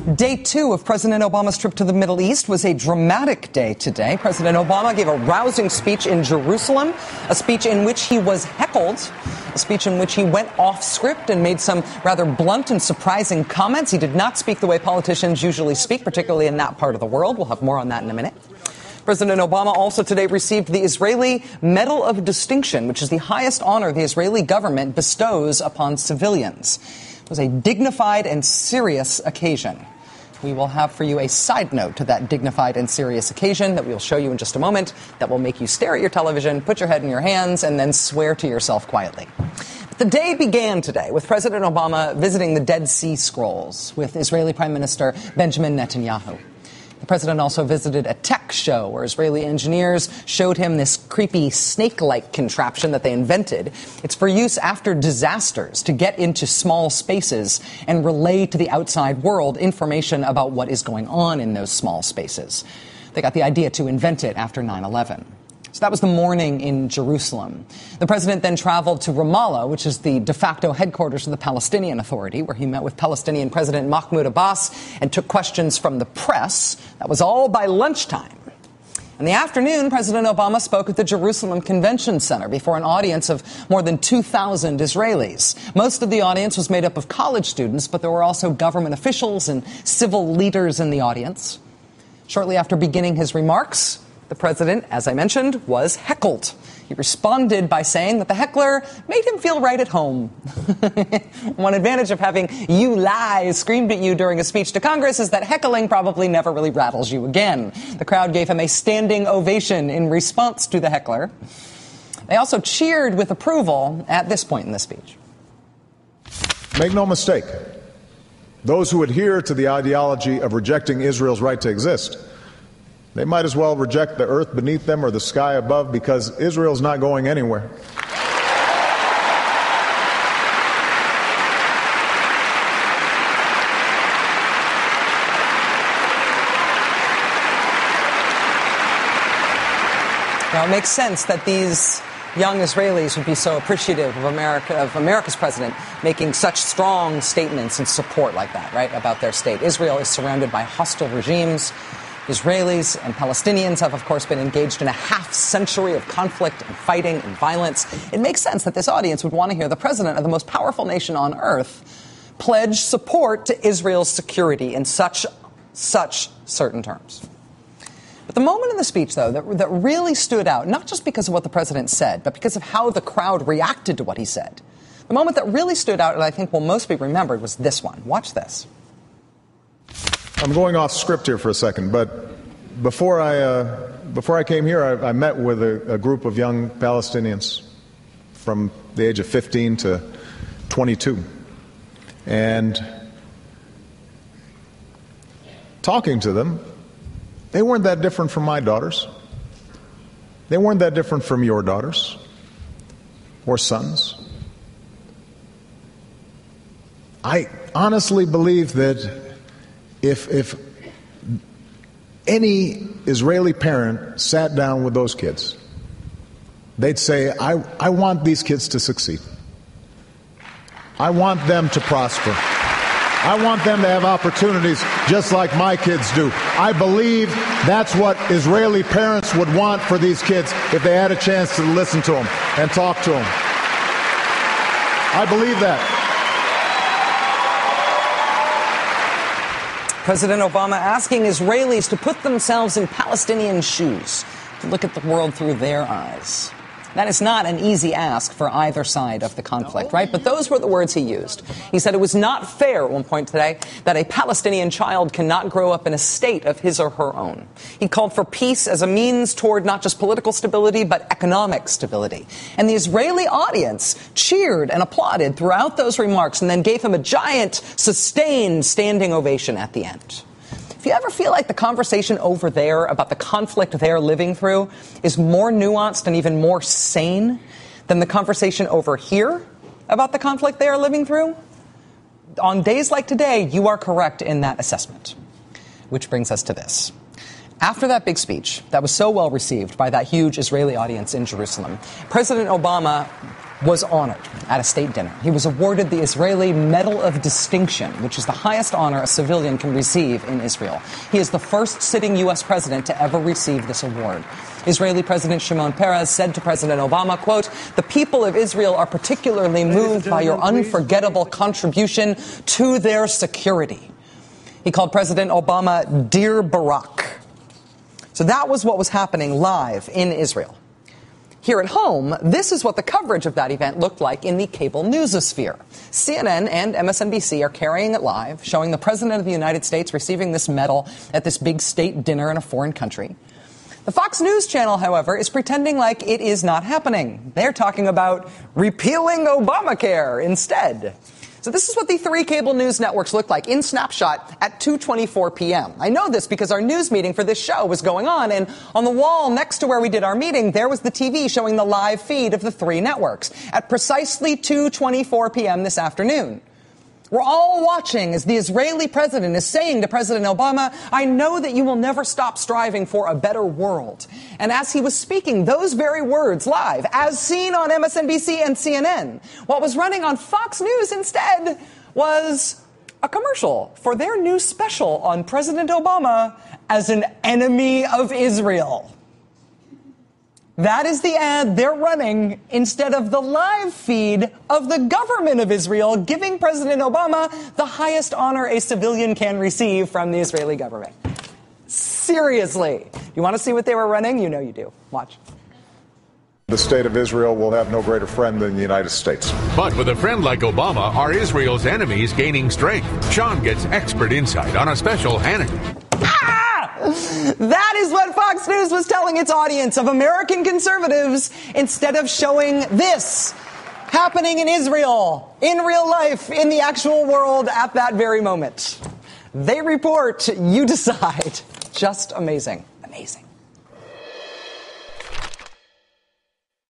Day 2 of President Obama's trip to the Middle East was a dramatic day today. President Obama gave a rousing speech in Jerusalem, a speech in which he was heckled, a speech in which he went off script and made some rather blunt and surprising comments. He did not speak the way politicians usually speak, particularly in that part of the world. We'll have more on that in a minute. President Obama also today received the Israeli Medal of Distinction, which is the highest honor the Israeli government bestows upon civilians. It was a dignified and serious occasion. We will have for you a side note to that dignified and serious occasion that we will show you in just a moment that will make you stare at your television, put your head in your hands, and then swear to yourself quietly. The day began today with President Obama visiting the Dead Sea Scrolls with Israeli Prime Minister Benjamin Netanyahu. The president also visited a tech show where Israeli engineers showed him this creepy snake-like contraption that they invented. It's for use after disasters to get into small spaces and relay to the outside world information about what is going on in those small spaces. They got the idea to invent it after 9/11. So that was the morning in Jerusalem. The president then traveled to Ramallah, which is the de facto headquarters of the Palestinian Authority, where he met with Palestinian President Mahmoud Abbas and took questions from the press. That was all by lunchtime. In the afternoon, President Obama spoke at the Jerusalem Convention Center before an audience of more than 2,000 Israelis. Most of the audience was made up of college students, but there were also government officials and civil leaders in the audience. Shortly after beginning his remarks, the president, as I mentioned, was heckled. He responded by saying that the heckler made him feel right at home. One advantage of having "you lie" screamed at you during a speech to Congress is that heckling probably never really rattles you again. The crowd gave him a standing ovation in response to the heckler. They also cheered with approval at this point in the speech. Make no mistake, those who adhere to the ideology of rejecting Israel's right to exist, they might as well reject the earth beneath them or the sky above, because Israel's not going anywhere. Now, it makes sense that these young Israelis would be so appreciative of America's president making such strong statements and support like that, right, about their state. Israel is surrounded by hostile regimes. Israelis and Palestinians have, of course, been engaged in a half-century of conflict and fighting and violence. It makes sense that this audience would want to hear the president of the most powerful nation on earth pledge support to Israel's security in such certain terms. But the moment in the speech, though, that really stood out, not just because of what the president said, but because of how the crowd reacted to what he said, the moment that really stood out and I think will most be remembered was this one. Watch this. I'm going off script here for a second, but before I came here, I met with a group of young Palestinians from the age of 15 to 22. And talking to them, they weren't that different from my daughters. They weren't that different from your daughters or sons. I honestly believe that if any Israeli parent sat down with those kids, they'd say, I want these kids to succeed. I want them to prosper. I want them to have opportunities just like my kids do. I believe that's what Israeli parents would want for these kids if they had a chance to listen to them and talk to them. I believe that. President Obama asking Israelis to put themselves in Palestinian shoes, to look at the world through their eyes. That is not an easy ask for either side of the conflict, right? But those were the words he used. He said it was not fair at one point today that a Palestinian child cannot grow up in a state of his or her own. He called for peace as a means toward not just political stability, but economic stability. And the Israeli audience cheered and applauded throughout those remarks and then gave him a giant, sustained standing ovation at the end. If you ever feel like the conversation over there about the conflict they're living through is more nuanced and even more sane than the conversation over here about the conflict they are living through, on days like today, you are correct in that assessment. Which brings us to this. After that big speech that was so well received by that huge Israeli audience in Jerusalem, President Obama was honored at a state dinner. He was awarded the Israeli Medal of Distinction, which is the highest honor a civilian can receive in Israel. He is the first sitting U.S. president to ever receive this award. Israeli President Shimon Peres said to President Obama, quote, "The people of Israel are particularly moved by your unforgettable contribution to their security." He called President Obama Dear Barack. So that was what was happening live in Israel. Here at home, this is what the coverage of that event looked like in the cable newsosphere. CNN and MSNBC are carrying it live, showing the President of the United States receiving this medal at this big state dinner in a foreign country. The Fox News channel, however, is pretending like it is not happening. They're talking about repealing Obamacare instead. So this is what the three cable news networks look like in snapshot at 2:24 p.m. I know this because our news meeting for this show was going on, and on the wall next to where we did our meeting, there was the TV showing the live feed of the three networks at precisely 2:24 p.m. this afternoon. We're all watching as the Israeli president is saying to President Obama, "I know that you will never stop striving for a better world." And as he was speaking those very words live, as seen on MSNBC and CNN, what was running on Fox News instead was a commercial for their new special on President Obama as an enemy of Israel. That is the ad they're running instead of the live feed of the government of Israel giving President Obama the highest honor a civilian can receive from the Israeli government. Seriously. You want to see what they were running? You know you do. Watch. The state of Israel will have no greater friend than the United States. But with a friend like Obama, are Israel's enemies gaining strength? Sean gets expert insight on a special Hannity. That is what Fox News was telling its audience of American conservatives instead of showing this happening in Israel, in real life, in the actual world at that very moment. They report, you decide. Just amazing. Amazing.